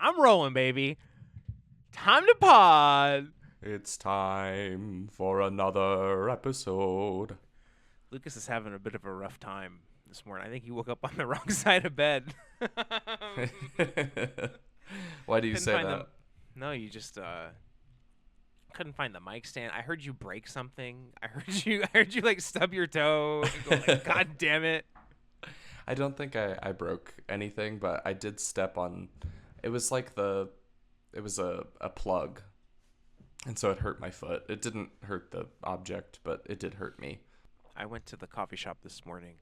I'm rolling, baby. Time to pod. It's time for another episode. Lucas is having a bit of a rough time this morning. I think he woke up on the wrong side of bed. Why do you Couldn't say find that? No, you just couldn't find the mic stand. I heard you break something. I heard you like stub your toe and go like, God damn it. I don't think I broke anything, but I did step on. It was like it was a plug, and so it hurt my foot. It didn't hurt the object, but it did hurt me. I went to the coffee shop this morning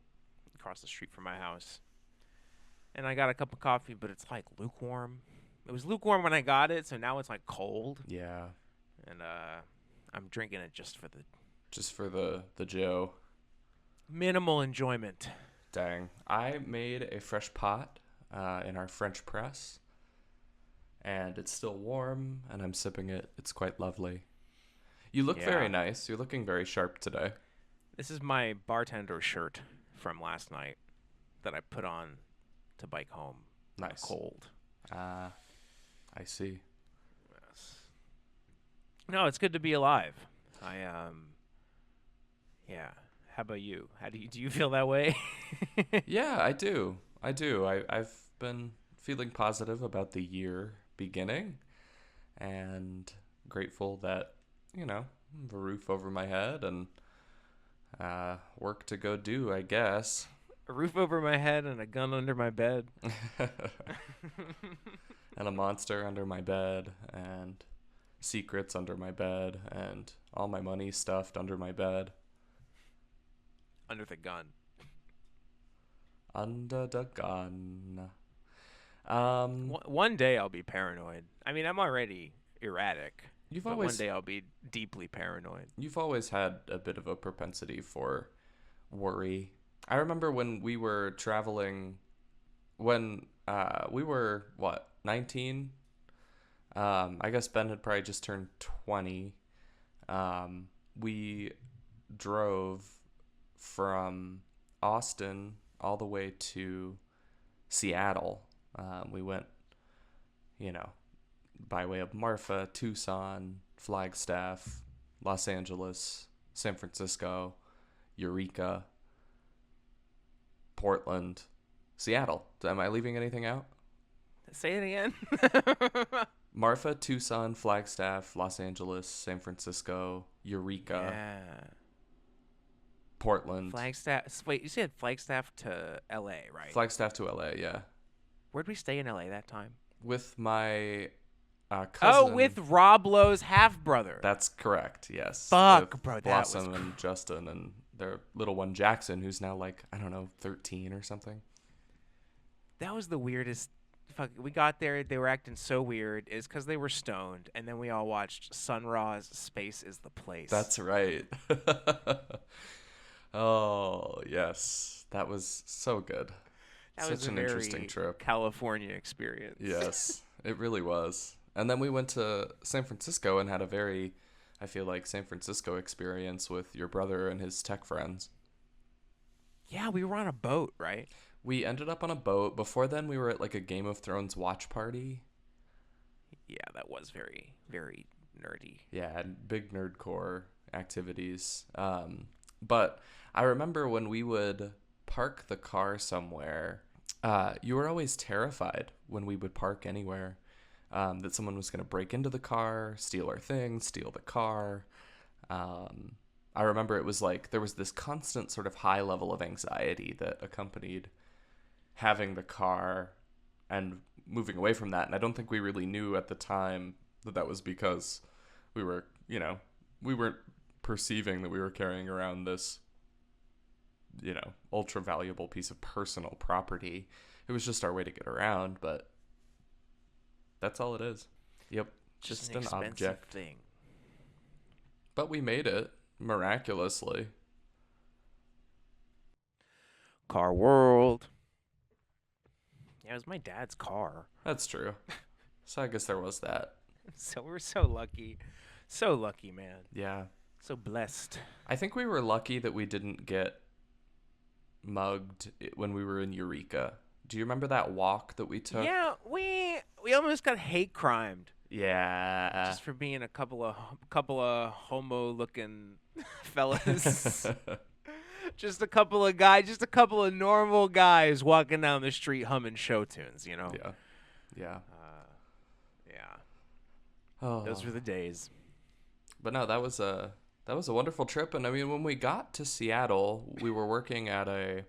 across the street from my house. And I got a cup of coffee, but it's like lukewarm. It was lukewarm when I got it, so now it's like cold. Yeah, And I'm drinking it just for the just for the Joe. minimal enjoyment. Dang, I made a fresh pot in our French press, and it's still warm, and I'm sipping it. It's quite lovely. You look very Yeah. nice. You're looking very sharp today. This is my bartender shirt from last night that I put on to bike home. Nice. Cold. I see. Yes. No, it's good to be alive. Yeah. How about you? Do you feel that way? Yeah, I do. I've been feeling positive about the year beginning, and grateful that, I have a roof over my head and work to go do, I guess. A roof over my head and a gun under my bed. And a monster under my bed, and secrets under my bed, and all my money stuffed under my bed. Under the gun. Under the gun. One day I'll be paranoid. I mean, I'm already erratic. You've But always one day I'll be deeply paranoid. You've always had a bit of a propensity for worry. I remember when we were traveling, when we were, 19? I guess Ben had probably just turned 20. We drove from Austin all the way to Seattle. We went, by way of Marfa, Tucson, Flagstaff, Los Angeles, San Francisco, Eureka, Portland, Seattle. Am I leaving anything out? Say it again. Marfa, Tucson, Flagstaff, Los Angeles, San Francisco, Eureka, Yeah. Portland. Flagstaff. Wait, you said Flagstaff to L.A., right? Flagstaff to LA, yeah. Where'd we stay in L.A. that time? With my cousin. Oh, with Rob Lowe's half-brother. That's correct, yes. Fuck, With bro, that Blossom was and Justin and their little one Jackson, who's now 13 or something. That was the weirdest. Fuck, we got there. They were acting so weird. Is because they were stoned, and then we all watched Sun Ra's "Space Is the Place." That's right. Oh, yes. That was so good. that Such was a an very interesting trip. California experience. Yes, it really was. And then we went to San Francisco and had a very, I feel like, San Francisco experience with your brother and his tech friends. Yeah, we were on a boat, right? We ended up on a boat. Before then, we were at a Game of Thrones watch party. Yeah, that was very, very nerdy. Yeah, and big nerdcore activities. But I remember when we would park the car somewhere, you were always terrified when we would park anywhere, that someone was going to break into the car, steal our things, steal the car. I remember it was there was this constant sort of high level of anxiety that accompanied having the car and moving away from that. And I don't think we really knew at the time that was because we were, we weren't perceiving that we were carrying around this, ultra valuable piece of personal property. It was just our way to get around, but that's all it is. Yep. Just an object thing. But we made it miraculously. Car world. Yeah, it was my dad's car. That's true. So I guess there was that. So we're so lucky. So lucky, man. Yeah. So blessed. I think we were lucky that we didn't get mugged when we were in Eureka Do you remember that walk that we took? Yeah, we almost got hate crimed Yeah. just for being a couple of homo looking fellas. Just a couple of guys, just a couple of normal guys walking down the street humming show tunes, you know? Yeah. Yeah. Yeah. Those Oh. were the days. But no, that was a wonderful trip. And I mean, when we got to Seattle, we were working at a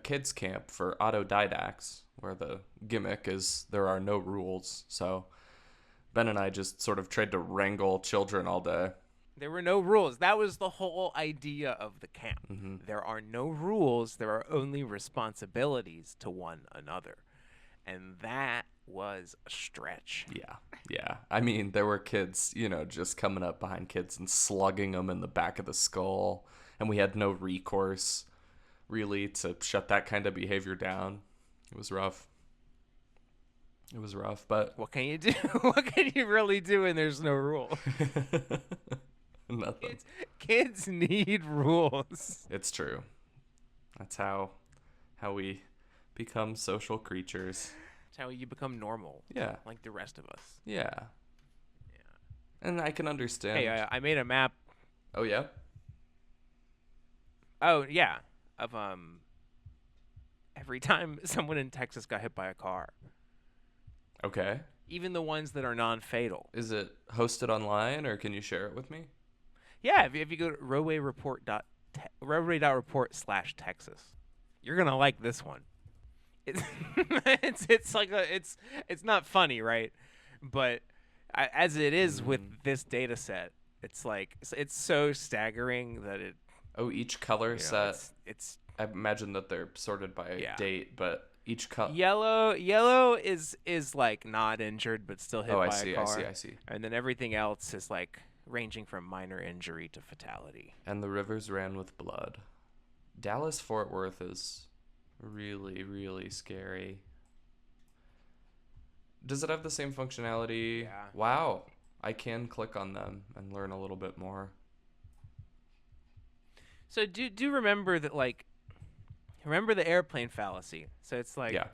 kids camp for autodidacts, where the gimmick is there are no rules. So Ben and I just sort of tried to wrangle children all day. There were no rules. That was the whole idea of the camp. Mm-hmm. There are no rules. There are only responsibilities to one another. And that was a stretch. Yeah. Yeah. I mean, there were kids, just coming up behind kids and slugging them in the back of the skull. And we had no recourse, really, to shut that kind of behavior down. It was rough. It was rough, but What can you do? What can you really do when there's no rule? nothing. Kids need rules. It's true. That's how we become social creatures. It's how you become normal. Yeah. Like the rest of us. Yeah. And I can understand. Hey, I made a map. Oh yeah. Oh yeah, of every time someone in Texas got hit by a car, Okay. even the ones that are non-fatal. Is it hosted online, or can you share it with me? Yeah, if you go to roadway.report/Texas, you're gonna like this one. It's it's not funny, right? But as it is with this data set, it's like it's so staggering that it Oh, each color set. it's I imagine that they're sorted by Yeah. date, but each color. yellow is like not injured but still hit Oh, by I see. a car. I see. And then everything else is like ranging from minor injury to fatality. And the rivers ran with blood. Dallas Fort Worth is really, really scary. Does it have the same functionality? Yeah. Wow. I can click on them and learn a little bit more. So do remember that, like, remember the airplane fallacy. So it's like Yeah.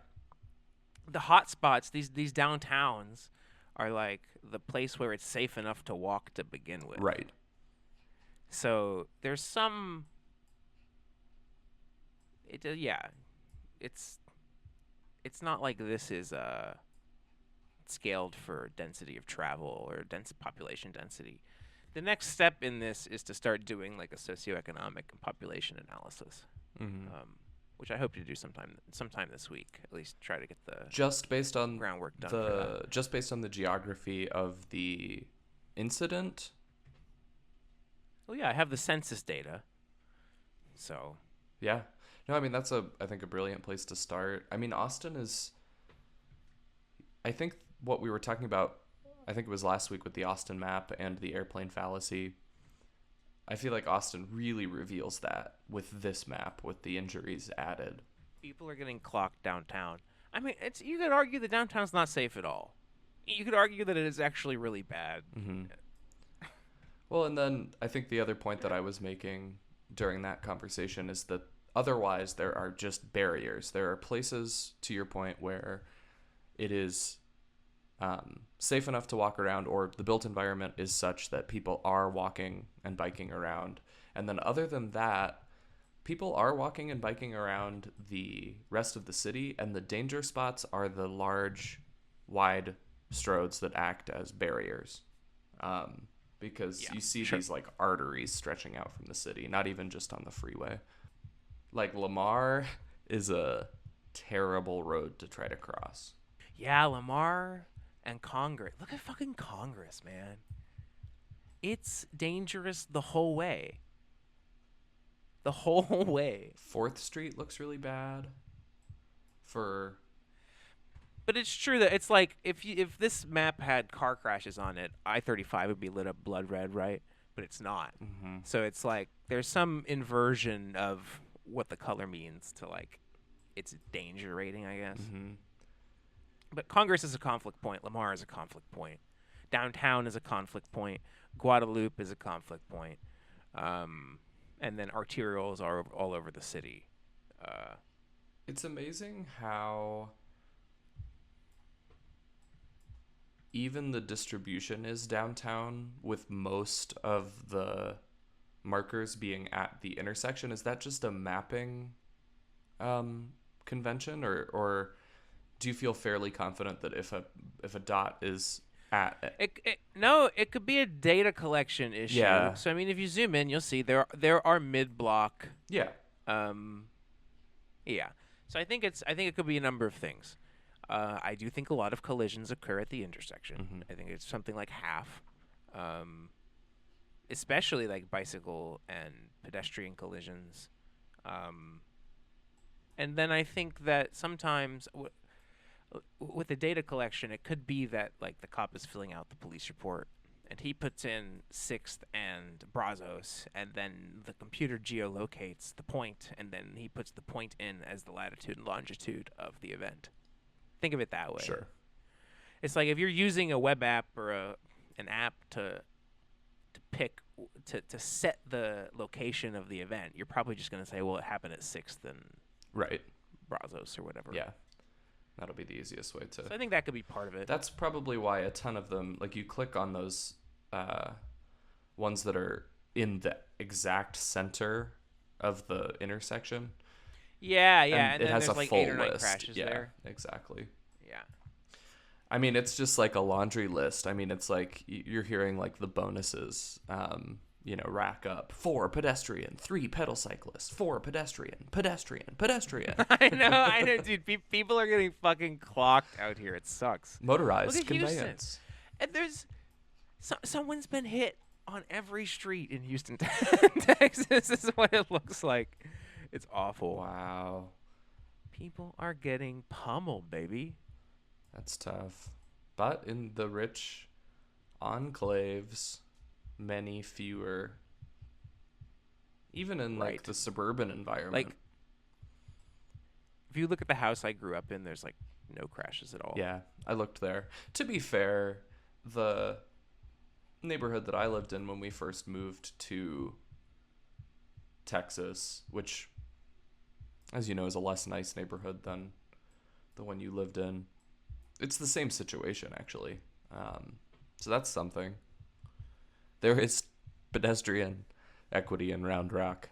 the hot spots, these downtowns are like the place where it's safe enough to walk to begin with. Right. So there's some it's not like this is scaled for density of travel or population density. The next step in this is to start doing like a socioeconomic and population analysis, Mm-hmm. which I hope to do sometime this week. At least try to get the Just based on groundwork done for that. just based on the geography of the incident. Well, yeah, I have the census data. So Yeah. No, I mean that's I think a brilliant place to start. I mean Austin is I think what we were talking about, I think it was last week with the Austin map and the airplane fallacy. I feel like Austin really reveals that with this map, with the injuries added. people are getting clocked downtown. I mean, you could argue the downtown's not safe at all. You could argue that it is actually really bad. Mm-hmm. Well, and then I think the other point that I was making during that conversation is that otherwise there are just barriers. There are places, to your point, where it is safe enough to walk around, or the built environment is such that people are walking and biking around. And then other than that, people are walking and biking around the rest of the city, and the danger spots are the large, wide stroads that act as barriers. Because you see these like arteries stretching out from the city, not even just on the freeway. Like Lamar is a terrible road to try to cross. Yeah, Lamar and Congress. Look at fucking Congress, man. It's dangerous the whole way. The whole way. 4th Street looks really bad. But it's true that it's like if this map had car crashes on it, I-35 would be lit up blood red, right? But it's not. Mm-hmm. So it's like there's some inversion of what the color means to like its danger rating, I guess. Mm-hmm. But Congress is a conflict point. Lamar is a conflict point. Downtown is a conflict point. Guadalupe is a conflict point. And then arterials are all over the city. It's amazing how even the distribution is downtown, with most of the markers being at the intersection. Is that just a mapping convention, or do you feel fairly confident that if a dot is at No, it could be a data collection issue. yeah So I mean, if you zoom in, you'll see there are mid block. yeah Um, yeah. So I think it could be a number of things. I do think a lot of collisions occur at the intersection. mm-hmm. I think it's something like half, especially like bicycle and pedestrian collisions. Um, and then I think that sometimes with the data collection, it could be that like the cop is filling out the police report and he puts in 6th and Brazos, and then the computer geolocates the point, and then he puts the point in as the latitude and longitude of the event. Think of it that way. Sure. It's like if you're using a web app or an app to set the location of the event, you're probably just going to say, well, it happened at 6th and Right. Brazos or whatever. Yeah. That'll be the easiest way to. So I think that could be part of it. That's probably why a ton of them, like you click on those ones that are in the exact center of the intersection. Yeah, yeah. And And it then has there's a like full 8 or 9 list. crashes Yeah, there. exactly. Yeah. I mean, it's just like a laundry list. I mean, it's like you're hearing like the bonuses, rack up 4 pedestrian, 3 pedal cyclists, 4 pedestrian, pedestrian, pedestrian. I know, dude. People are getting fucking clocked out here. It sucks. Motorized Look at Houston. conveyance. And there's someone's been hit on every street in Houston, Texas. This is what it looks like. It's awful. Wow. People are getting pummeled, baby. That's tough. But in the rich enclaves, many fewer. Even in like the suburban environment. Like, if you look at the house I grew up in, there's like no crashes at all. Yeah, I looked there. To be fair, the neighborhood that I lived in when we first moved to Texas, which, as you know, is a less nice neighborhood than the one you lived in. It's the same situation, actually. So that's something. There is pedestrian equity in Round Rock.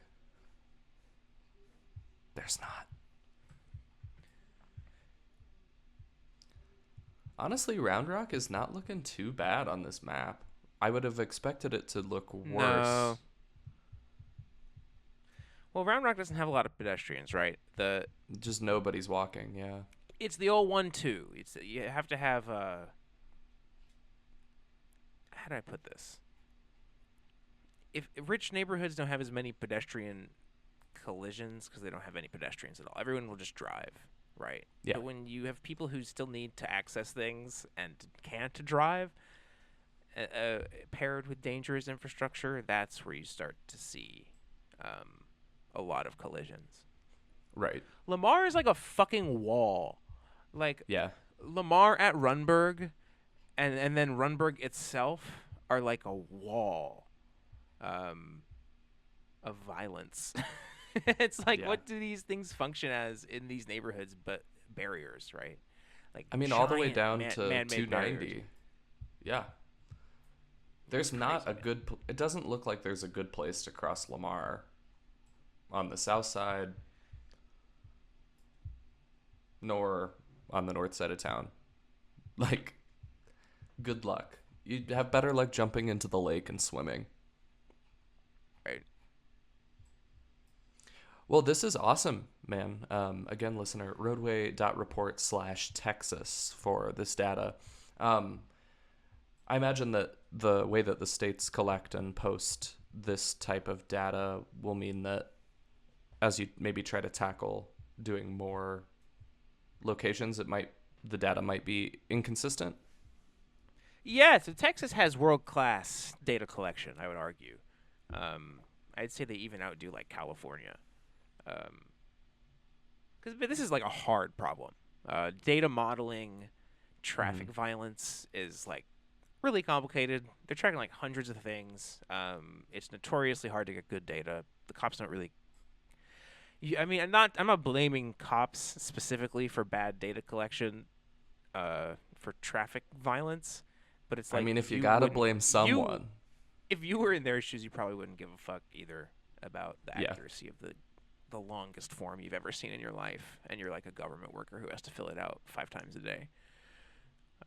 There's not. Honestly, Round Rock is not looking too bad on this map. I would have expected it to look worse. No. Well, Round Rock doesn't have a lot of pedestrians, right? Just nobody's walking, yeah. It's the old 1-2. You have to have how do I put this? If rich neighborhoods don't have as many pedestrian collisions because they don't have any pedestrians at all, everyone will just drive, right? Yeah. But when you have people who still need to access things and can't drive, paired with dangerous infrastructure, that's where you start to see a lot of collisions. Right. Lamar is like a fucking wall. Like, yeah. Lamar at Runberg and then Runberg itself are like a wall of violence. It's like, what do these things function as in these neighborhoods but barriers, right? Like, I mean, all the way giant down to man-made 290. barriers. Yeah. There's not crazy, a good... It doesn't look like there's a good place to cross Lamar on the south side, nor on the north side of town. Like, good luck. You'd have better luck jumping into the lake and swimming. Right. Well, this is awesome, man. Again, listener, roadway.report/Texas for this data. I imagine that the way that the states collect and post this type of data will mean that as you maybe try to tackle doing more locations, the data might be inconsistent. Yeah, so Texas has world-class data collection, I would argue. I'd say they even outdo like California. Because this is like a hard problem. Data modeling, traffic violence is like really complicated. They're tracking like hundreds of things. It's notoriously hard to get good data. The cops don't really. I mean, I'm not blaming cops specifically for bad data collection, for traffic violence, but it's I like mean, if you gotta blame you someone, if you were in their shoes, you probably wouldn't give a fuck either about the yeah. accuracy of the longest form you've ever seen in your life, and you're like a government worker who has to fill it out 5 times a day.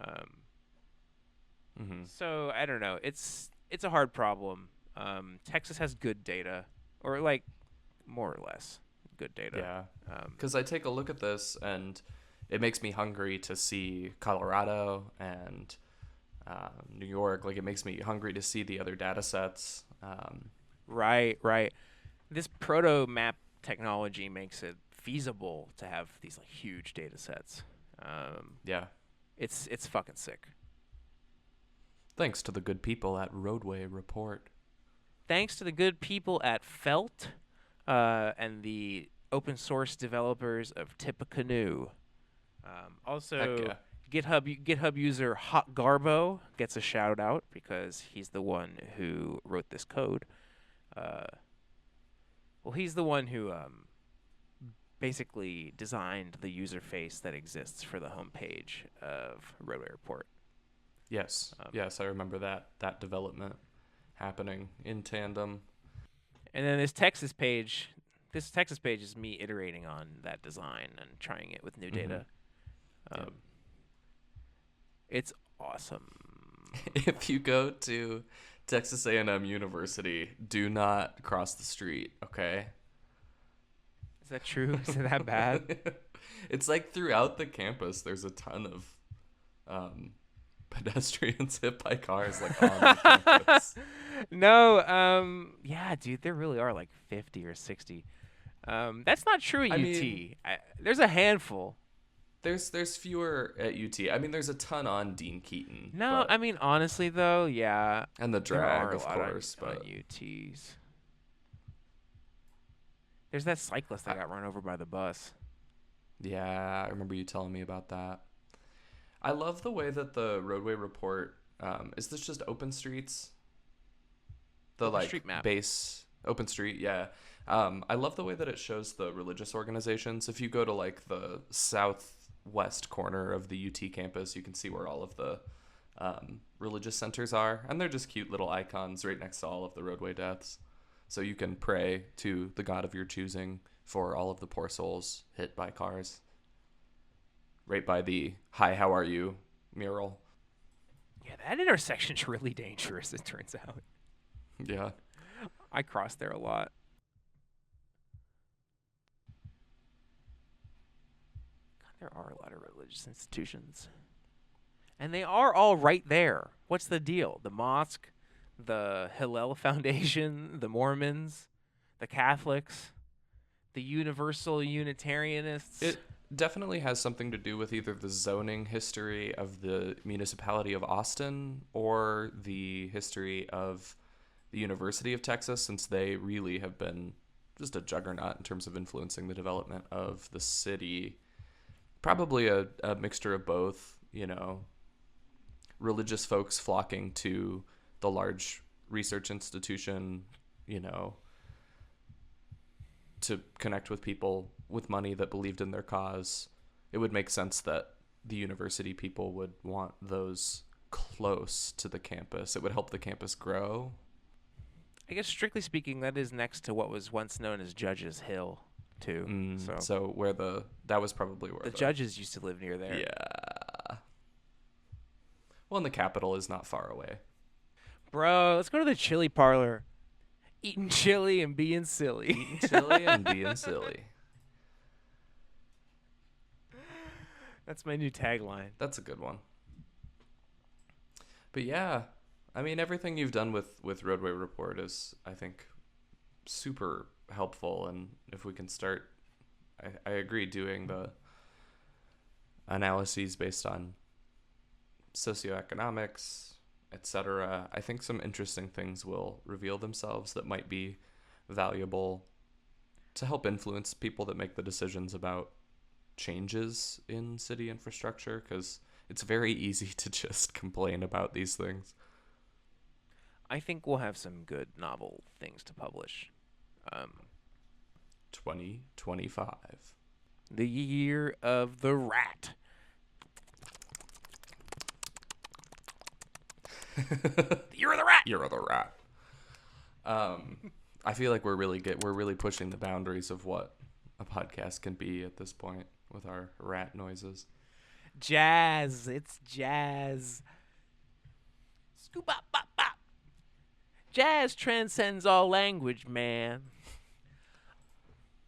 Um, Hmm. so I don't know. It's a hard problem. Texas has good data, or like more or less good data. Yeah. Um, Because I take a look at this and it makes me hungry to see Colorado and New York. Like, it makes me hungry to see the other data sets. right, right. This proto map technology makes it feasible to have these like huge data sets. Um, Yeah. it's fucking sick. Thanks to the good people at Roadway Report. Thanks to the good people at Felt, and the open source developers of Tippecanoe. Heck Also, yeah. GitHub user Hot Garbo gets a shout out because he's the one who wrote this code. Uh, well, he's the one who basically designed the user face that exists for the homepage of Roadway Report. Yes. Um, Yes, I remember that development happening in tandem. and then this Texas page is me iterating on that design and trying it with new Hmm. data. Yep. Um, it's awesome. If you go to Texas A&M University, do not cross the street, okay? Is that true? Is it that bad? It's like throughout the campus, there's a ton of um, pedestrians hit by cars like on the campus. No, yeah, dude, there really are like 50 or 60. That's not true at I mean, UT. There's a handful. there's fewer at UT. I mean, there's a ton on Dean Keaton, No, I but mean honestly though, yeah, and the there are drag, a of lot course, on but UTs. There's that cyclist that I, got run over by the bus. yeah, I remember you telling me about that. I love the way that the roadway report is this just open streets? The Open like Street Map. base open street, yeah. I love the way that it shows the religious organizations. If you go to like the southwest corner of the UT campus, you can see where all of the religious centers are, and they're just cute little icons right next to all of the roadway deaths. So you can pray to the God of your choosing for all of the poor souls hit by cars. Right by the "Hi, how are you?" mural. Yeah, that intersection's really dangerous. It turns out. Yeah. I cross there a lot. God, there are a lot of religious institutions. And they are all right there. What's the deal? The mosque, the Hillel Foundation, the Mormons, the Catholics, the Universal Unitarianists. It definitely has something to do with either the zoning history of the municipality of Austin or the history of the University of Texas, since they really have been just a juggernaut in terms of influencing the development of the city. Probably a mixture of both, religious folks flocking to the large research institution, you know, to connect with people with money that believed in their cause. It would make sense that the university people would want those close to the campus. It would help the campus grow. I guess strictly speaking, that is next to what was once known as Judges Hill, too. So where that was probably where the judges used to live near there. Yeah. Well, and the capital is not far away. Bro, let's go to the chili parlor. Eating chili and being silly. Eating chili and being silly. That's my new tagline. That's a good one. But yeah, I mean, everything you've done with Roadway Report is, I think, super helpful. And if we can start, I agree, doing the analyses based on socioeconomics, etc. I think some interesting things will reveal themselves that might be valuable to help influence people that make the decisions about changes in city infrastructure, because it's very easy to just complain about these things. I think we'll have some good novel things to publish. 2025. The year of the rat. Year of the rat. Year of the rat. I feel like we're really pushing the boundaries of what a podcast can be at this point with our rat noises. Jazz. It's jazz. Scoop bop bop bop. Jazz transcends all language, man.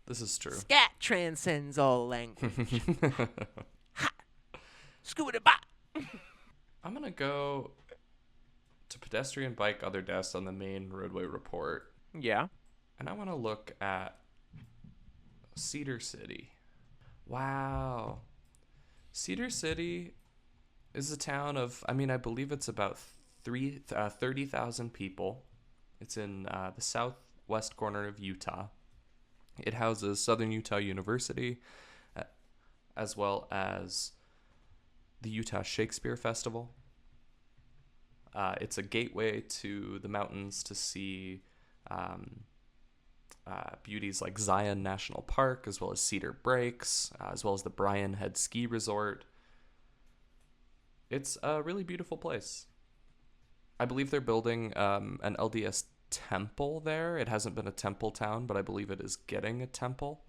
This is true. Scat transcends all language. Ha! Scoop bop. I'm gonna go to pedestrian, bike, other deaths on the main roadway report. Yeah. And I want to look at Cedar City. Wow. Cedar City is a town of, I believe it's about 30,000 people. It's in the southwest corner of Utah. It houses Southern Utah University, as well as the Utah Shakespeare Festival. It's a gateway to the mountains to see beauties like Zion National Park, as well as Cedar Breaks, as well as the Bryan Head Ski Resort. It's a really beautiful place. I believe they're building an LDS temple there. It hasn't been a temple town, but I believe it is getting a temple.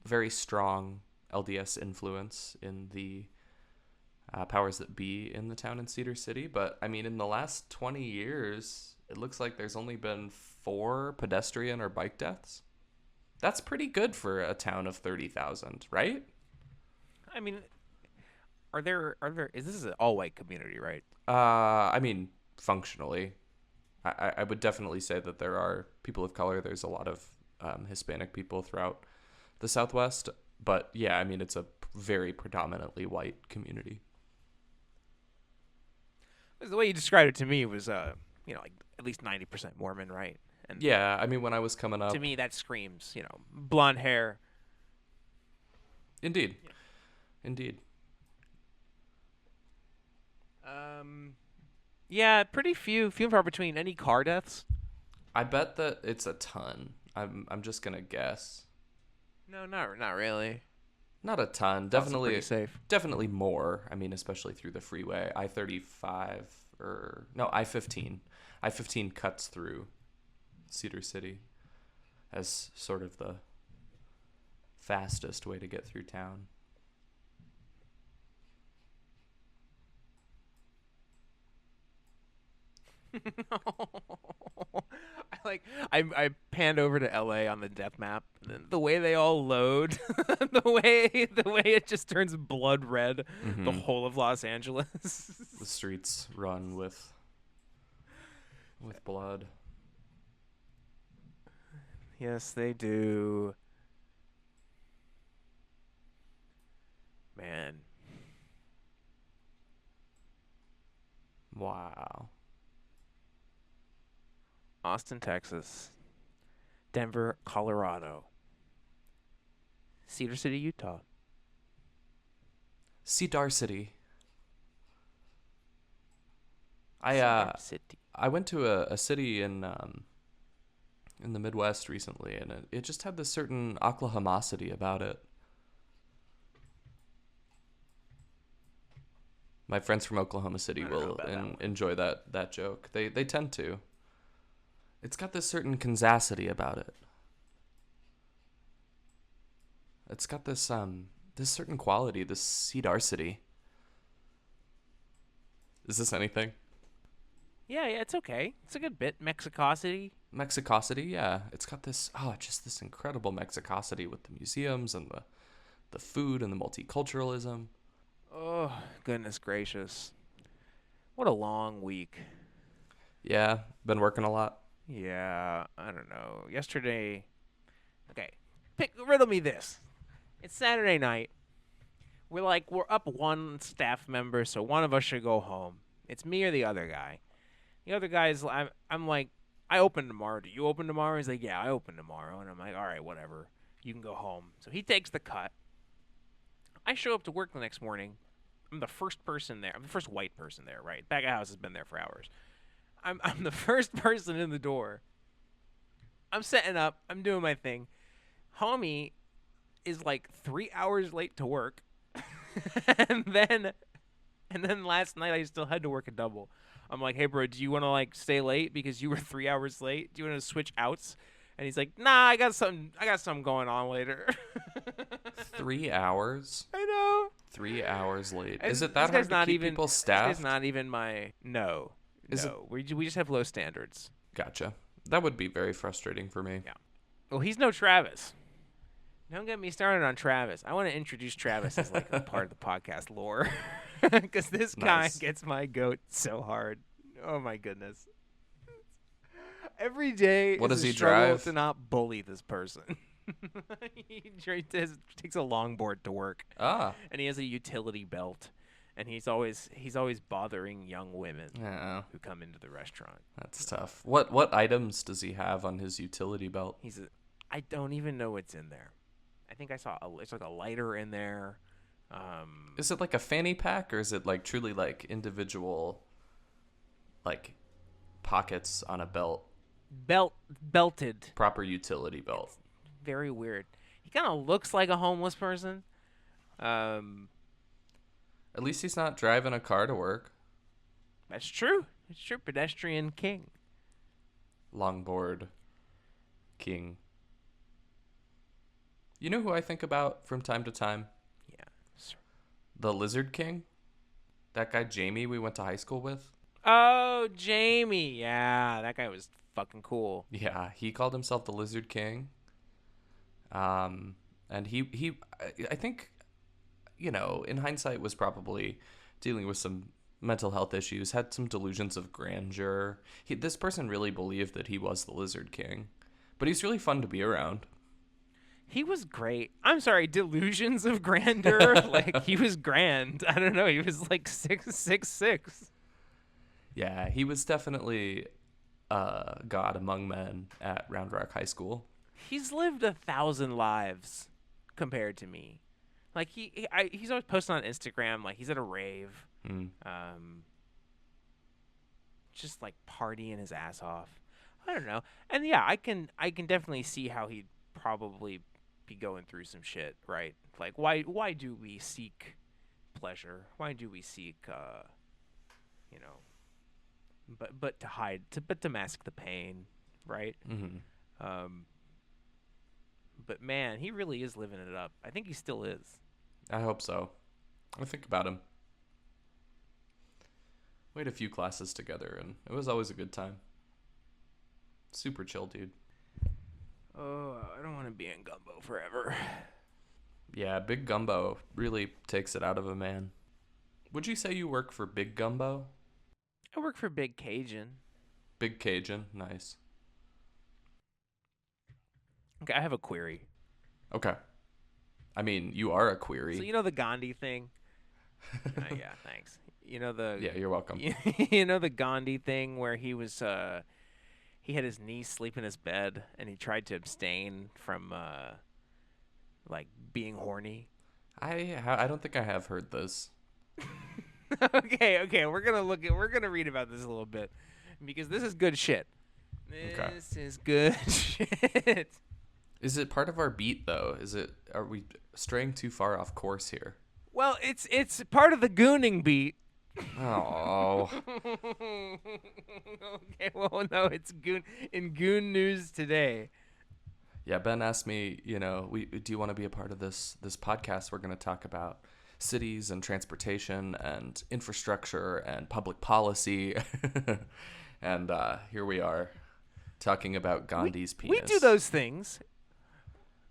Very strong LDS influence in the powers that be in the town in Cedar City. But in the last 20 years, it looks like there's only been 4 pedestrian or bike deaths. That's pretty good for a town of 30,000, right? Is this an all-white community, right? Functionally. I would definitely say that there are people of color. There's a lot of Hispanic people throughout the Southwest. But yeah, it's a very predominantly white community. The way you described it to me was, like at least 90% Mormon, right? And yeah, when I was coming up, to me that screams, blonde hair. Indeed, yeah. Indeed. Yeah, pretty few and far between. Any car deaths? I bet that it's a ton. I'm just gonna guess. No, not really. Not a ton. Definitely pretty safe. Definitely more. Especially through the freeway. I-35 I-15. I-15 cuts through Cedar City as sort of the fastest way to get through town. I panned over to LA on the death map. The way they all load, the way it just turns blood red. Mm-hmm. The whole of Los Angeles. The streets run with blood. Yes, they do. Man. Wow. Austin, Texas. Denver, Colorado. Cedar City, Utah. Cedar City. I went to a city in the Midwest recently, and it just had this certain Oklahomosity about it. My friends from Oklahoma City will enjoy that joke. They tend to. It's got this certain Kansasity about it. It's got this certain quality, this Cedarcity. Is this anything? Yeah, it's okay. It's a good bit. Mexicosity, yeah. It's got this incredible Mexicosity with the museums and the food and the multiculturalism. Oh, goodness gracious. What a long week. Yeah, been working a lot. Yeah, I don't know. Yesterday, okay, riddle me this. It's Saturday night. We're up one staff member, so one of us should go home. It's me or the other guy. The other guy's, I'm like, I open tomorrow. Do you open tomorrow? He's like, yeah, I open tomorrow. And I'm like, all right, whatever. You can go home. So he takes the cut. I show up to work the next morning. I'm the first person there. I'm the first white person there, right? Back of house has been there for hours. I'm the first person in the door. I'm setting up. I'm doing my thing. homie is like 3 hours late to work, and then last night I still had to work a double. I'm like, hey bro, do you want to like stay late because you were 3 hours late? Do you want to switch outs? And he's like, nah, I got something going on later. 3 hours? I know. 3 hours late. And Is it this that guy's hard to not keep even. people This staffed? guy's not even my. No, Is it? no. We just have low standards. Gotcha. That would be very frustrating for me. Yeah. Well, he's no Travis. Don't get me started on Travis. I want to introduce Travis as like a part of the podcast lore, because this guy Nice. gets my goat so hard. Oh my goodness. Every day What is does a he struggle drive? to not bully this person. Takes a longboard to work, Ah. and he has a utility belt, and he's always bothering young women Yeah. who come into the restaurant. That's tough. What items does he have on his utility belt? I don't even know what's in there. I think I saw it's like a lighter in there. Is it like a fanny pack, or is it like truly like individual like pockets on a belt? Belted. Proper utility belt. It's very weird. He kind of looks like a homeless person. At least he's not driving a car to work. That's true. It's true. Pedestrian king. Longboard king. You know who I think about from time to time? Yeah. The Lizard King. That guy Jamie we went to high school with. Oh, Jamie. Yeah, that guy was fucking cool. Yeah, he called himself the Lizard King. And he I think, you know, in hindsight was probably dealing with some mental health issues, had some delusions of grandeur. This person really believed that he was the Lizard King. But he's really fun to be around. He was great. I'm sorry, delusions of grandeur. Like he was grand. I don't know. He was like 6'6". Yeah, he was definitely God among men at Round Rock High School. He's lived 1,000 lives compared to me. Like he's always posting on Instagram. Like he's at a rave, just like partying his ass off. I don't know. And yeah, I can definitely see how he'd probably be going through some shit, right? Like why do we seek pleasure? Why do we seek you know, but to hide but to mask the pain, right? Mm-hmm. But man, he really is living it up. I think he still is. I hope so. I think about him. We had a few classes together, and it was always a good time. Super chill, dude. Oh, I don't want to be in gumbo forever. Yeah, Big Gumbo really takes it out of a man. Would you say you work for Big Gumbo? I work for Big Cajun. Big Cajun, nice. Okay, I have a query. Okay. I mean, you are a query. So you know the Gandhi thing? Yeah, thanks. You know the Yeah, you're welcome. You know the Gandhi thing where he was he had his niece sleep in his bed and he tried to abstain from like being horny. I don't think I have heard this. Okay, we're gonna read about this a little bit because this is good shit. This is good shit. Is it part of our beat though? Are we straying too far off course here? Well, it's part of the gooning beat. Oh. Okay, well no, it's goon news today. Yeah, Ben asked me, you know, do you want to be a part of this podcast? We're going to talk about cities and transportation and infrastructure and public policy. And here we are talking about Gandhi's penis. We do those things.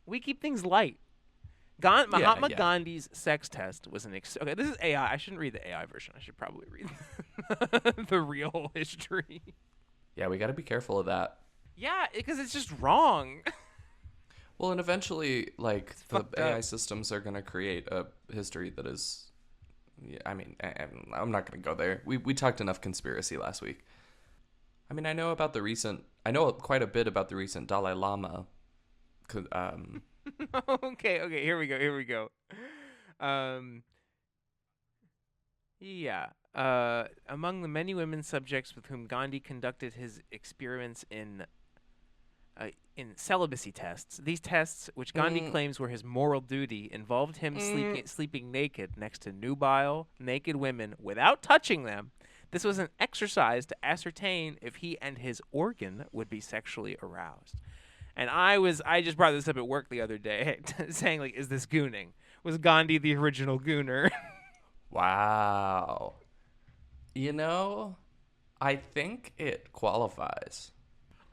We keep things light. Mahatma yeah. Gandhi's sex test was okay, this is AI. I shouldn't read the AI version. I should probably read the real history. Yeah, we got to be careful of that. Yeah, because it's just wrong. Well, and eventually, like, the AI up. systems are going to create a history that is... Yeah, I mean, I'm not going to go there. We talked enough conspiracy last week. I mean, I know quite a bit about the recent Dalai Lama. Okay, here we go. Yeah. Among the many women subjects with whom Gandhi conducted his experiments in in celibacy tests. These tests, which Gandhi claims were his moral duty, involved him sleeping naked next to nubile, naked women without touching them. This was an exercise to ascertain if he and his organ would be sexually aroused. And I just brought this up at work the other day, saying, like, is this gooning? Was Gandhi the original gooner? Wow. You know, I think it qualifies.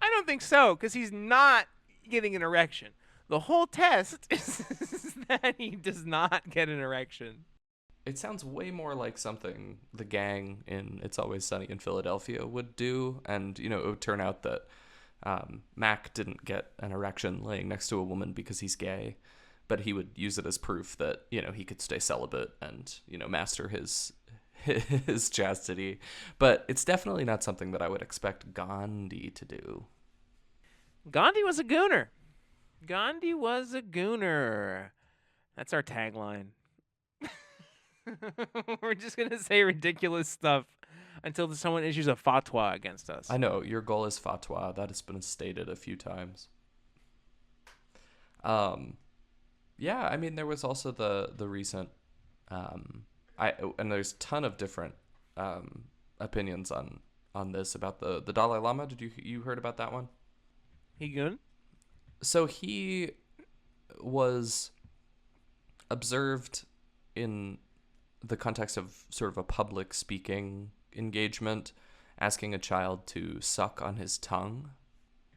I don't think so, because he's not getting an erection. The whole test is that he does not get an erection. It sounds way more like something the gang in It's Always Sunny in Philadelphia would do. And, you know, it would turn out that Mac didn't get an erection laying next to a woman because he's gay, but he would use it as proof that, you know, he could stay celibate and, you know, master his chastity. But it's definitely not something that I would expect Gandhi to do. Gandhi was a gooner. Gandhi was a gooner. That's our tagline. We're just going to say ridiculous stuff until someone issues a fatwa against us. I know, your goal is fatwa. That has been stated a few times. Yeah, I mean, there was also the recent, and there's a ton of different opinions on this about the Dalai Lama. Did you heard about that one? He goon? So he was observed in the context of sort of a public speaking engagement, asking a child to suck on his tongue.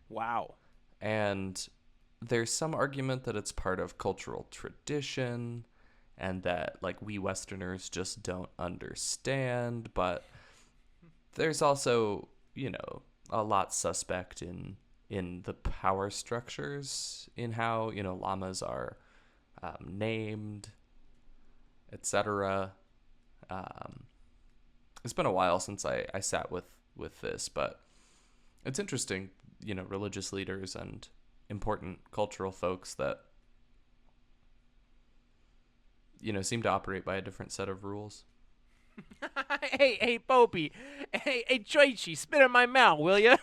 Wow. And there's some argument that it's part of cultural tradition and that, like, we Westerners just don't understand. But there's also, you know, a lot suspect in the power structures, in how, you know, llamas are named, etc. It's been a while since I sat with this, but it's interesting, you know, religious leaders and important cultural folks that, you know, seem to operate by a different set of rules. Hey, Popey. Hey, Choichi, spit in my mouth, will ya?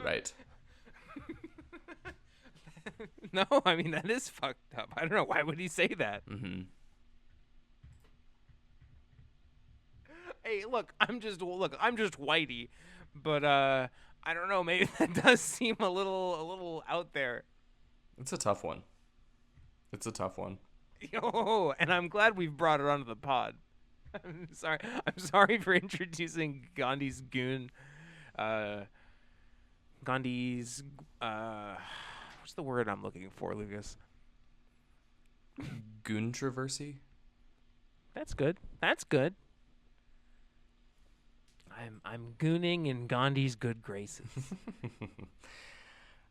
Right. No, I mean, that is fucked up. I don't know. Why would he say that? Mm-hmm. Hey, look, I'm just whitey, but I don't know. Maybe that does seem a little out there. It's a tough one. Yo, and I'm glad we've brought it onto the pod. I'm sorry for introducing Gandhi's goon. Gandhi's what's the word I'm looking for, Lucas? Goontroversy? That's good. I'm gooning in Gandhi's good graces.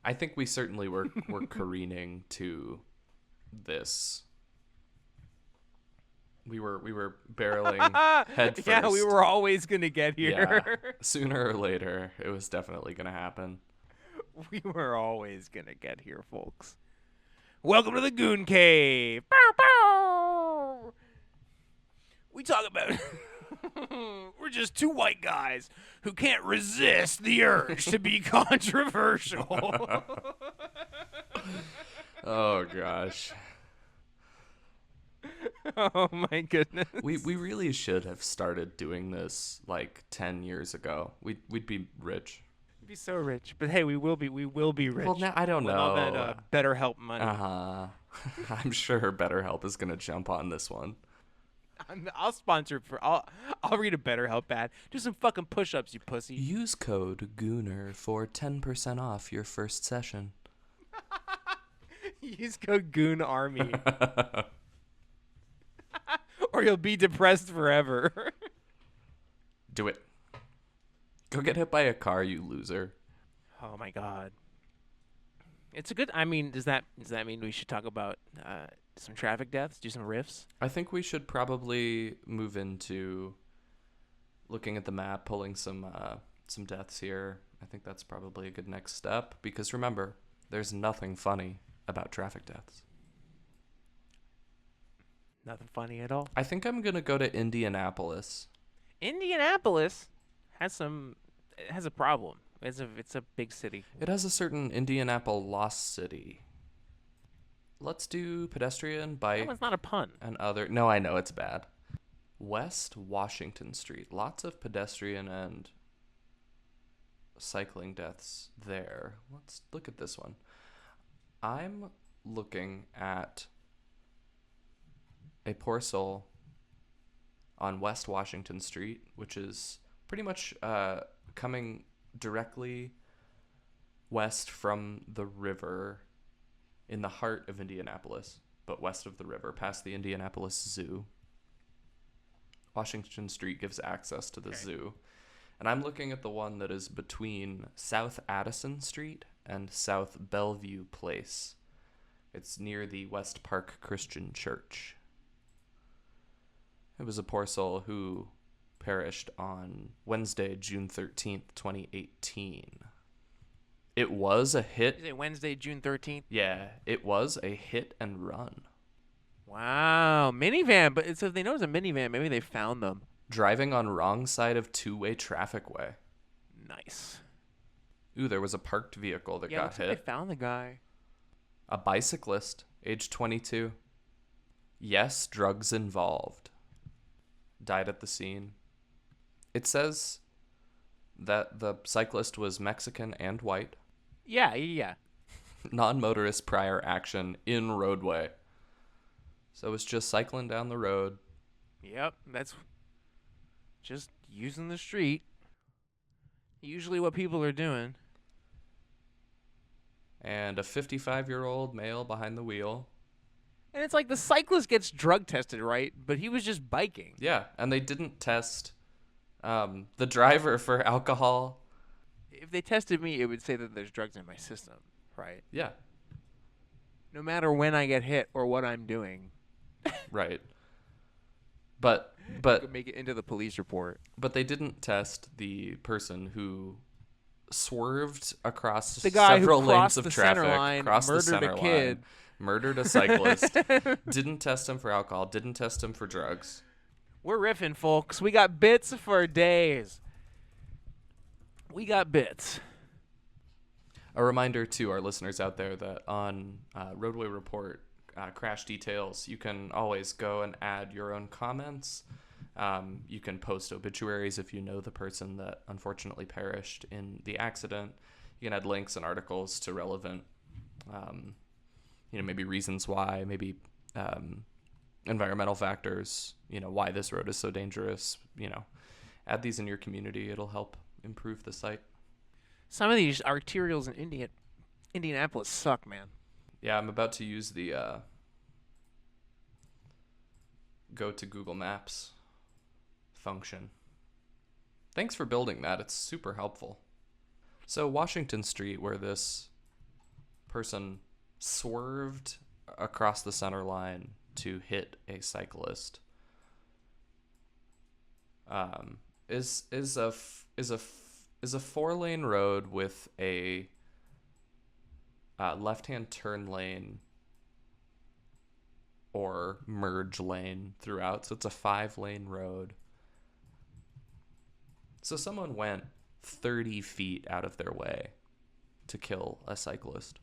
I think we certainly were careening to this. We were barreling head first. Yeah, we were always gonna get here. Yeah, sooner or later, it was definitely gonna happen. We were always gonna get here, folks. Welcome to the Goon Cave. Bow, bow. We talk about we're just two white guys who can't resist the urge to be controversial. Oh gosh. Oh my goodness. We really should have started doing this like 10 years ago. We'd be rich. We'd be so rich. But hey, we will be rich. Well, now I don't with know. all that BetterHelp money. I'm sure BetterHelp is gonna jump on this one. I'll sponsor it I'll read a BetterHelp ad. Do some fucking push-ups, you pussy. Use code Gooner for 10% off your first session. Use code Goon Army. Or you'll be depressed forever. Do it. Go get hit by a car, you loser. Oh my god. It's a good. I mean, does that mean we should talk about some traffic deaths? Do some riffs? I think we should probably move into looking at the map, pulling some deaths here. I think that's probably a good next step because remember, there's nothing funny about traffic deaths. Nothing funny at all. I think I'm gonna go to Indianapolis. Indianapolis has a problem. It's a big city. It has a certain Indianapolis. Let's do pedestrian, That bike, one's not a pun. and other. No, I know it's bad. West Washington Street. Lots of pedestrian and cycling deaths there. Let's look at this one. I'm looking at a poor soul on West Washington Street, which is pretty much coming directly west from the river in the heart of Indianapolis, but west of the river, past the Indianapolis Zoo. Washington Street gives access to the zoo. And I'm looking at the one that is between South Addison Street and South Bellevue Place. It's near the West Park Christian Church. It was a poor soul who perished on Wednesday, June 13th, 2018. It was a hit. Is it Wednesday, June 13th? Yeah, it was a hit and run. Wow, minivan. But so if they know it's a minivan, maybe they found them. Driving on wrong side of two-way traffic way. Nice. Ooh, there was a parked vehicle that got looks hit. like they found the guy. A bicyclist, age 22. Yes, drugs involved. Died at the scene. It says that the cyclist was Mexican and white. Yeah. Non-motorist prior action in roadway. So it's just cycling down the road. Yep, that's just using the street. Usually what people are doing. And a 55-year-old male behind the wheel. And it's like the cyclist gets drug tested, right? But he was just biking. Yeah, and they didn't test the driver for alcohol. If they tested me, it would say that there's drugs in my system, right? Yeah. No matter when I get hit or what I'm doing. Right. But could make it into the police report. But they didn't test the person who swerved across the guy several who lanes of the traffic, center line, crossed the murdered center a kid. line, murdered a cyclist, didn't test him for alcohol, didn't test him for drugs. We're riffing, folks. We got bits for days. We got bits. A reminder to our listeners out there that on Roadway Report crash details, you can always go and add your own comments. You can post obituaries if you know the person that unfortunately perished in the accident. You can add links and articles to relevant, maybe reasons why, maybe environmental factors, why this road is so dangerous. Add these in your community. It'll help improve the site. Some of these arterials in Indianapolis suck, man. Yeah, I'm about to use the go to Google Maps function. Thanks for building that. It's super helpful. So Washington Street, where this person swerved across the center line to hit a cyclist, is a 4-lane road with a left-hand turn lane or merge lane throughout. So it's a 5-lane road. So someone went 30 feet out of their way to kill a cyclist.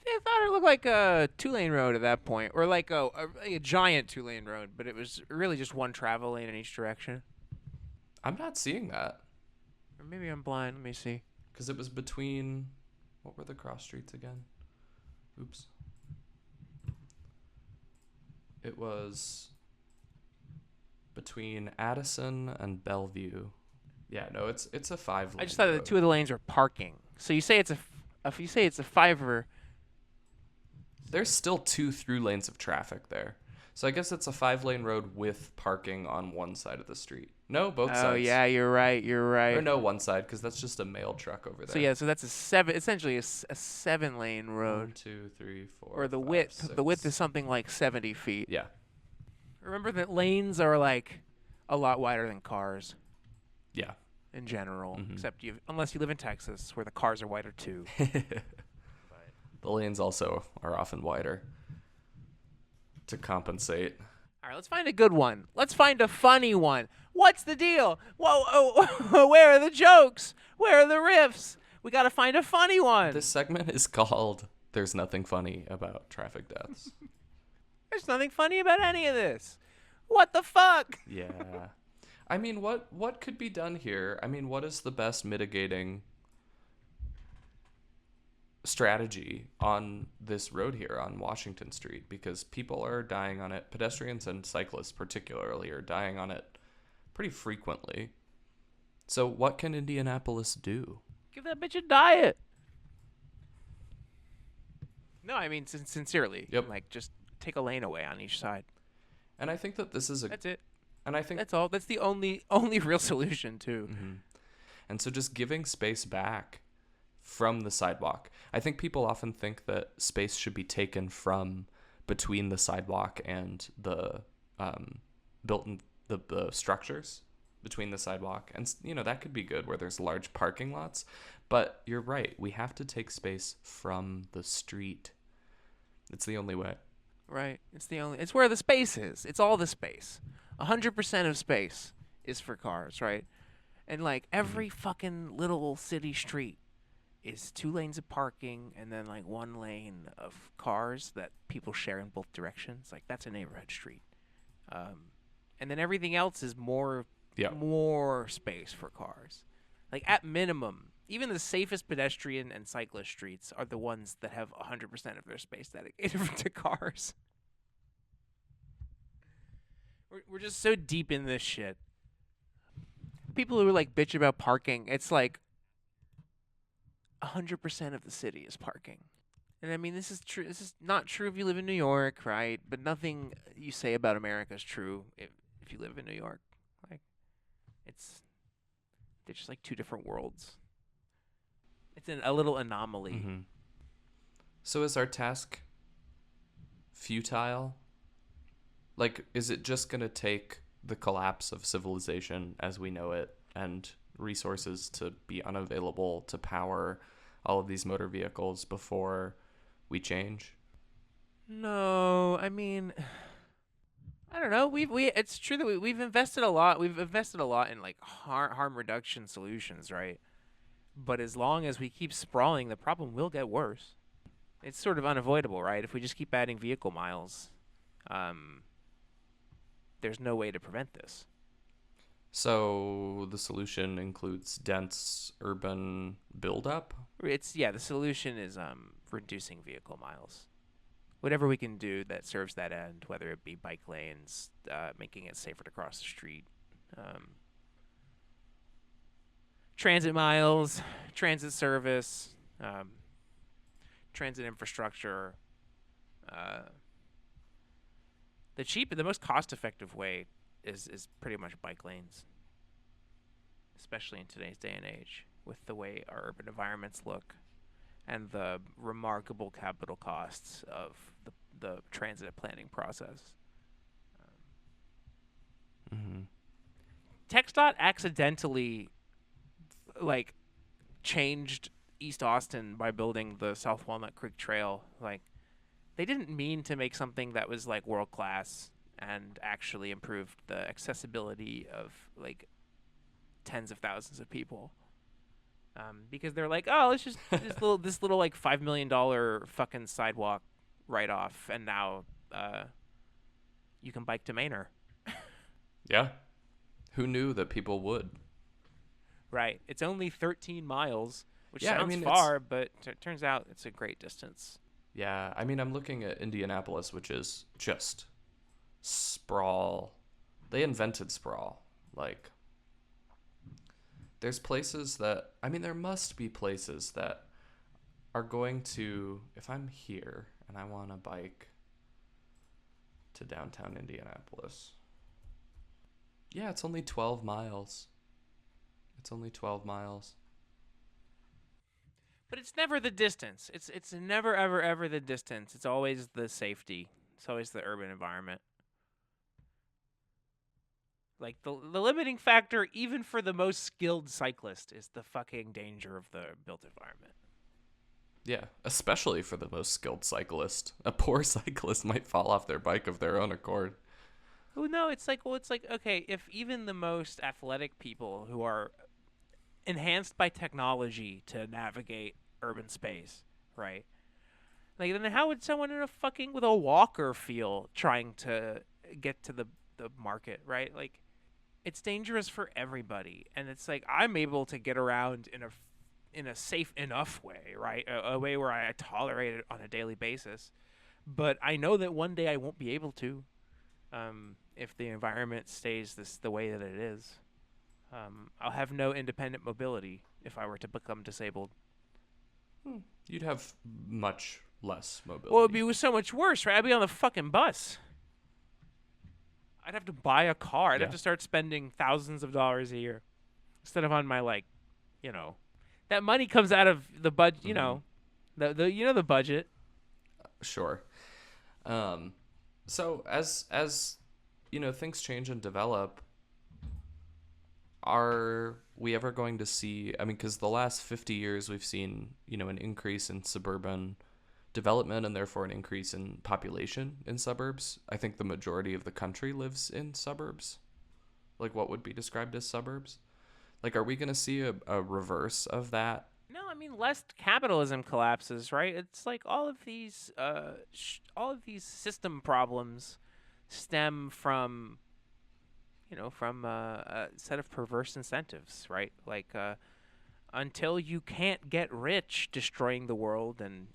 I thought it looked like a 2-lane road at that point, or like a giant 2-lane road, but it was really just one travel lane in each direction. I'm not seeing that. Or maybe I'm blind. Let me see. Because it was between... What were the cross streets again? Oops. It was between Addison and Bellevue. Yeah, no, it's a 5-lane. I just thought road. the two of the lanes were parking. So you say it's if you say it's a 5er. There's still 2 through lanes of traffic there. So I guess it's a 5-lane road with parking on one side of the street. No, both sides. Oh yeah, you're right. Or no, one side, because that's just a mail truck over there. So yeah, so that's essentially a 7-lane road. 1, 2, 3, 4. Or the 5, width. 6. The width is something like 70 feet. Yeah. Remember that lanes are like a lot wider than cars. Yeah. In general, Mm-hmm. except unless you live in Texas, where the cars are wider too. The lanes also are often wider to compensate. All right, let's find a good one. Let's find a funny one. What's the deal? Whoa, where are the jokes? Where are the riffs? We got to find a funny one. This segment is called "There's Nothing Funny About Traffic Deaths." There's nothing funny about any of this. What the fuck? Yeah. I mean, what could be done here? I mean, what is the best mitigating strategy on this road here on Washington Street? Because people are dying on it. Pedestrians and cyclists particularly are dying on it pretty frequently. So what can Indianapolis do? Give that bitch a diet. No, I mean sincerely. Yep. Like, just take a lane away on each side. And I think that this is That's it. and I think That's all. That's the only real solution too. Mm-hmm. And so just giving space back from the sidewalk. I think people often think that space should be taken from between the sidewalk and the built in the structures between the sidewalk. And, that could be good where there's large parking lots. But you're right. We have to take space from the street. It's the only way. Right. It's where the space is. It's all the space. 100% of space is for cars, right? And like every fucking little city street is 2 lanes of parking and then like 1 lane of cars that people share in both directions. Like that's a neighborhood street. And then everything else is more space for cars. Like at minimum, even the safest pedestrian and cyclist streets are the ones that have 100% of their space dedicated to cars. We're just so deep in this shit. People who like bitch about parking, it's like 100% of the city is parking. And I mean, this is true. This is not true if you live in New York, right? But nothing you say about America is true if you live in New York. Like, they're just like 2 different worlds. It's a little anomaly. Mm-hmm. So is our task futile? Like, is it just going to take the collapse of civilization as we know it and resources to be unavailable to power all of these motor vehicles before we change? No, I mean, I don't know. It's true that we've invested a lot. We've invested a lot in like harm reduction solutions, right? But as long as we keep sprawling, the problem will get worse. It's sort of unavoidable, right? If we just keep adding vehicle miles, there's no way to prevent this. So the solution includes dense urban buildup? The solution is reducing vehicle miles. Whatever we can do that serves that end, whether it be bike lanes, making it safer to cross the street, transit miles, transit service, transit infrastructure. The most cost-effective way is pretty much bike lanes, especially in today's day and age, with the way our urban environments look and the remarkable capital costs of the transit planning process. TxDOT accidentally changed East Austin by building the South Walnut Creek Trail. Like, they didn't mean to make something that was like world class and actually improved the accessibility of like tens of thousands of people. Because they're like, oh, let's just this little like $5 million fucking sidewalk write off, and now you can bike to Manor. Yeah. Who knew that people would? Right. It's only 13 miles, which Yeah, sounds far, but it turns out it's a great distance. Yeah, I mean, I'm looking at Indianapolis, which is just sprawl. They invented sprawl. Like, there's places that, I mean, there must be places that are going to, if I'm here and I want to bike to downtown Indianapolis. Yeah, it's only 12 miles. It's only 12 miles. But it's never the distance. It's never, ever, ever the distance. It's always the safety. It's always the urban environment. Like, the limiting factor, even for the most skilled cyclist, is the fucking danger of the built environment. Yeah, especially for the most skilled cyclist. A poor cyclist might fall off their bike of their own accord. Oh, no, it's like, okay, if even the most athletic people who are enhanced by technology to navigate urban space, right? Like, then how would someone in a fucking with a walker feel trying to get to the market, right? Like, it's dangerous for everybody, and it's like I'm able to get around in a safe enough way, right? A way where I tolerate it on a daily basis, but I know that one day I won't be able to, if the environment stays the way that it is. I'll have no independent mobility if I were to become disabled. You'd have much less mobility. Well, it'd be so much worse, right? I'd be on the fucking bus. I'd have to buy a car. I'd have to start spending thousands of dollars a year instead of on my, like, you know, that money comes out of the budget. You know, the budget. Sure. So as you know, things change and develop. Are we ever going to see? I mean, because the last 50 years we've seen, you know, an increase in suburban development and therefore an increase in population in suburbs. I think the majority of the country lives in suburbs, like what would be described as suburbs. Like, are we going to see a reverse of that? No, I mean, lest capitalism collapses, right? It's like all of these system problems stem from, from a set of perverse incentives, right? Like, until you can't get rich destroying the world and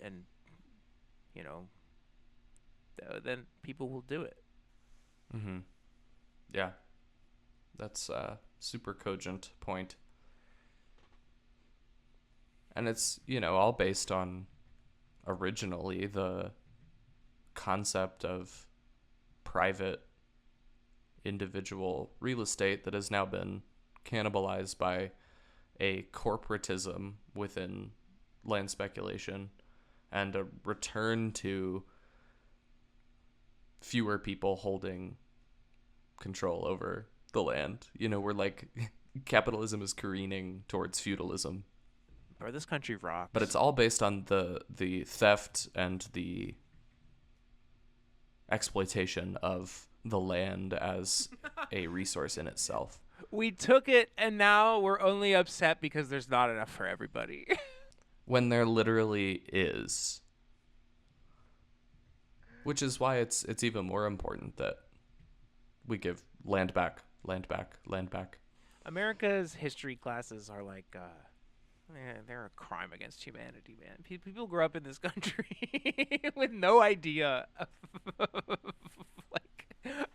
then people will do it. Mm-hmm. Yeah. That's a super cogent point. And it's, all based on originally the concept of private individual real estate that has now been cannibalized by a corporatism within land speculation and a return to fewer people holding control over the land. We're like, capitalism is careening towards feudalism. Or this country rocks. But it's all based on the theft and the exploitation of the land as a resource in itself. We took it, and now we're only upset because there's not enough for everybody. When there literally is. Which is why it's even more important that we give land back, land back, land back. America's history classes are like, they're a crime against humanity, man. People grow up in this country with no idea of like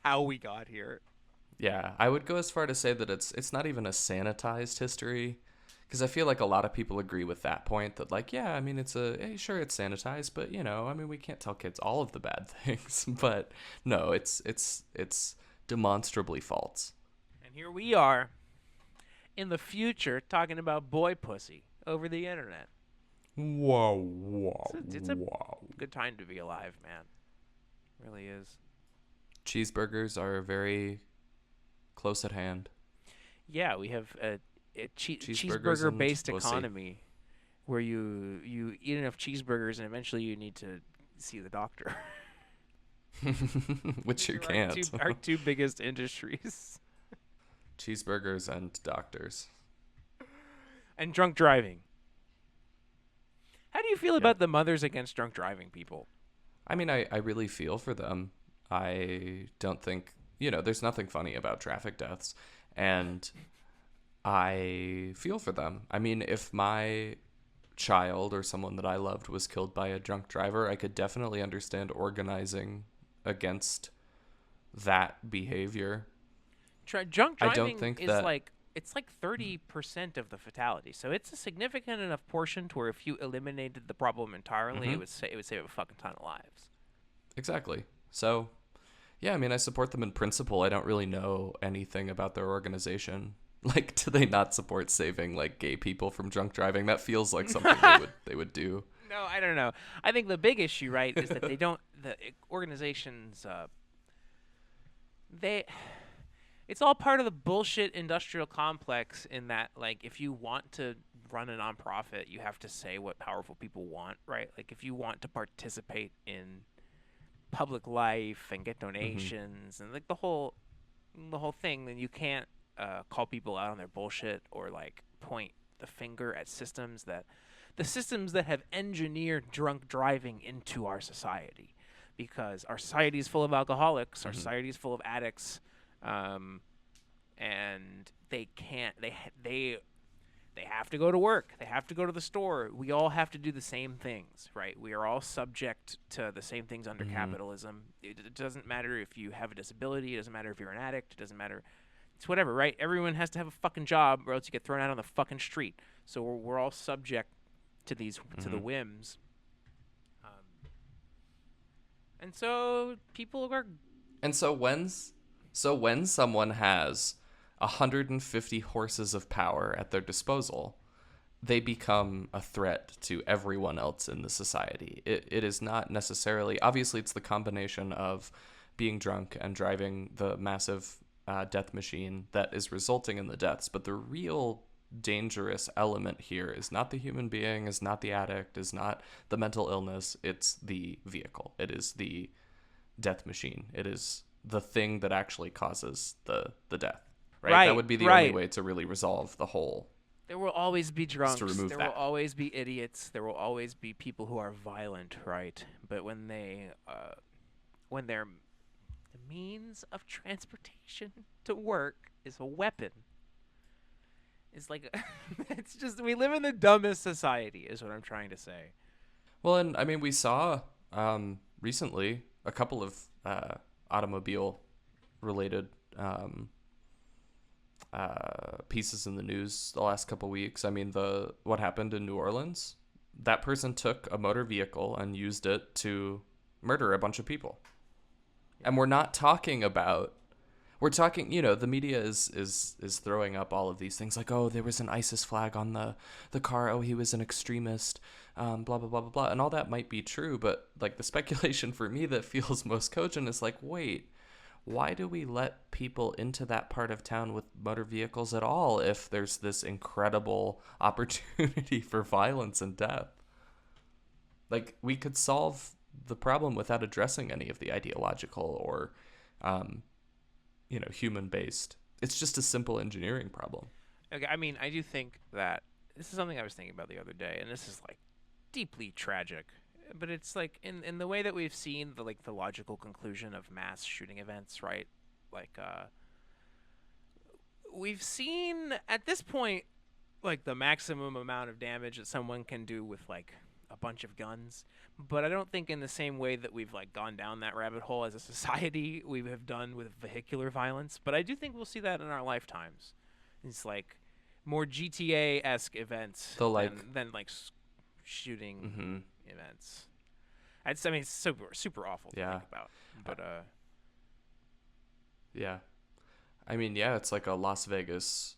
how we got here. Yeah, I would go as far to say that it's not even a sanitized history, because I feel like a lot of people agree with that point that, like, yeah, I mean, sure, it's sanitized, but we can't tell kids all of the bad things. But no, it's demonstrably false. And here we are in the future talking about boy pussy over the internet. Whoa, it's a good time to be alive, man. It really is. Cheeseburgers are very close at hand. Yeah, we have a cheeseburger-based economy where you eat enough cheeseburgers and eventually you need to see the doctor. Which you can't. Our two biggest industries. Cheeseburgers and doctors. And drunk driving. How do you feel about the Mothers Against Drunk Driving people? I mean, I really feel for them. I don't think, there's nothing funny about traffic deaths. And I feel for them. I mean, if my child or someone that I loved was killed by a drunk driver, I could definitely understand organizing against that behavior. Drunk driving I don't think is that... it's like 30% of the fatality. So it's a significant enough portion to where if you eliminated the problem entirely, it would save a fucking ton of lives. Exactly. So, yeah, I mean, I support them in principle. I don't really know anything about their organization. Like, do they not support saving, like, gay people from drunk driving? That feels like something they would do. No, I don't know. I think the big issue, right, is that the organizations, it's all part of the bullshit industrial complex in that, like, if you want to run a nonprofit, you have to say what powerful people want, right? Like, if you want to participate in public life and get donations and, like, the whole thing, then you can't call people out on their bullshit or, like, point the finger at the systems that have engineered drunk driving into our society, because our society is full of alcoholics, our society is full of addicts, and they can't. They have to go to work. They have to go to the store. We all have to do the same things, right? We are all subject to the same things under capitalism. It doesn't matter if you have a disability. It doesn't matter if you're an addict. It doesn't matter. It's whatever, right? Everyone has to have a fucking job, or else you get thrown out on the fucking street. So we're all subject to these to the whims. And so people are. And so when someone has 150 horses of power at their disposal, they become a threat to everyone else in the society. It is not necessarily, obviously it's the combination of being drunk and driving the massive death machine that is resulting in the deaths, but the real dangerous element here is not the human being, is not the addict, is not the mental illness, it's the vehicle. It is the death machine. It is the thing that actually causes the death. Right? That would be the only way to really resolve the whole. There will always be drunks. There will always be idiots. There will always be people who are violent, right? But when their means of transportation to work is a weapon, it's like it's just, we live in the dumbest society, is what I'm trying to say. Well, and I mean, we saw recently a couple of automobile related pieces in the news the last couple weeks. I mean, what happened in New Orleans, that person took a motor vehicle and used it to murder a bunch of people. And we're talking, the media is throwing up all of these things like, oh, there was an ISIS flag on the car, oh, he was an extremist, blah, blah, blah, blah, blah. And all that might be true, but like the speculation for me that feels most cogent is like, wait, why do we let people into that part of town with motor vehicles at all if there's this incredible opportunity for violence and death? Like, we could solve the problem without addressing any of the ideological or, human-based. It's just a simple engineering problem. Okay, I mean, I do think that this is something I was thinking about the other day, and this is like deeply tragic. But it's like in the way that we've seen the logical conclusion of mass shooting events, right? Like we've seen at this point like the maximum amount of damage that someone can do with like a bunch of guns. But I don't think in the same way that we've like gone down that rabbit hole as a society we have done with vehicular violence. But I do think we'll see that in our lifetimes. It's like more GTA-esque events than shooting events. I mean, it's super awful to think about. But yeah, I mean, yeah, it's like a Las Vegas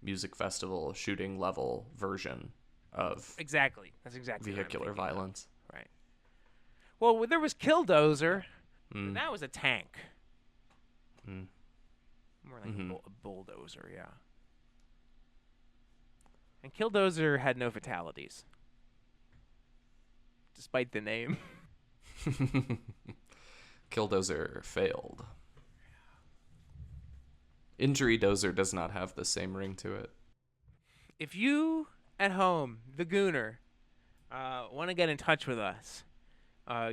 music festival shooting level version of exactly. That's exactly vehicular violence. Of. Right. Well, there was Killdozer. And that was a tank. More like a bulldozer, yeah. And Killdozer had no fatalities. Despite the name. Killdozer failed. Injury Dozer does not have the same ring to it. If you at home, the Gooner, want to get in touch with us,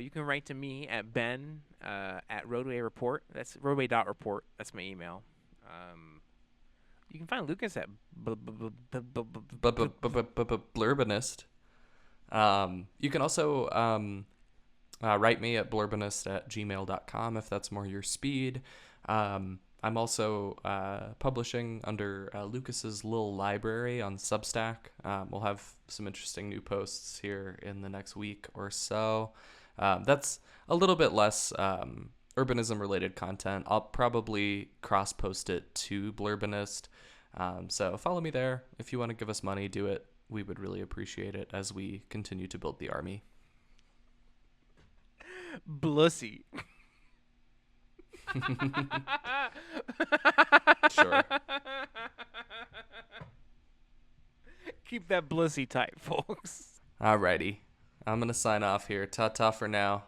you can write to me at Ben at Roadway Report. That's roadway.report. That's my email. You can find Lucas at Blurbinist. You can also write me at blurbinist@gmail.com if that's more your speed. I'm also publishing under Lucas's Little Library on Substack. We'll have some interesting new posts here in the next week or so. That's a little bit less urbanism-related content. I'll probably cross-post it to Blurbinist. So follow me there. If you want to give us money, do it. We would really appreciate it as we continue to build the army. Blussy. Sure. Keep that blussy tight, folks. Alrighty. I'm going to sign off here. Ta-ta for now.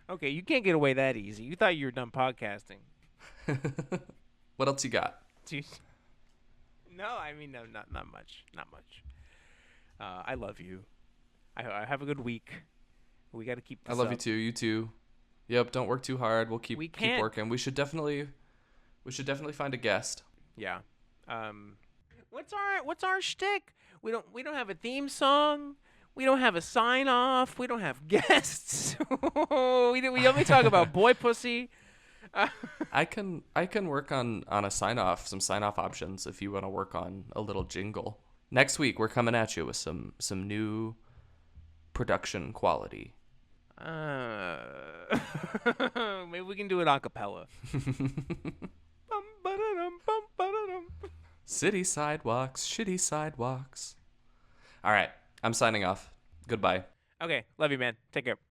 Okay, you can't get away that easy. You thought you were done podcasting. What else you got? Jeez. No, I mean no, not much, not much. I love you. I have a good week. We got to keep I this love you up. too. You too. Yep. Don't work too hard. We'll We keep can't. working. We should definitely find a guest. Yeah. What's our shtick? We don't have a theme song. We don't have a sign off. We don't have guests. we only talk about boy pussy. I can work on a some sign off options if you want to work on a little jingle. Next week we're coming at you with some new production quality. Maybe we can do it a cappella. Bum, ba-da-dum, bum, ba-da-dum. City sidewalks, shitty sidewalks. All right, I'm signing off. Goodbye. Okay, love you, man. Take care.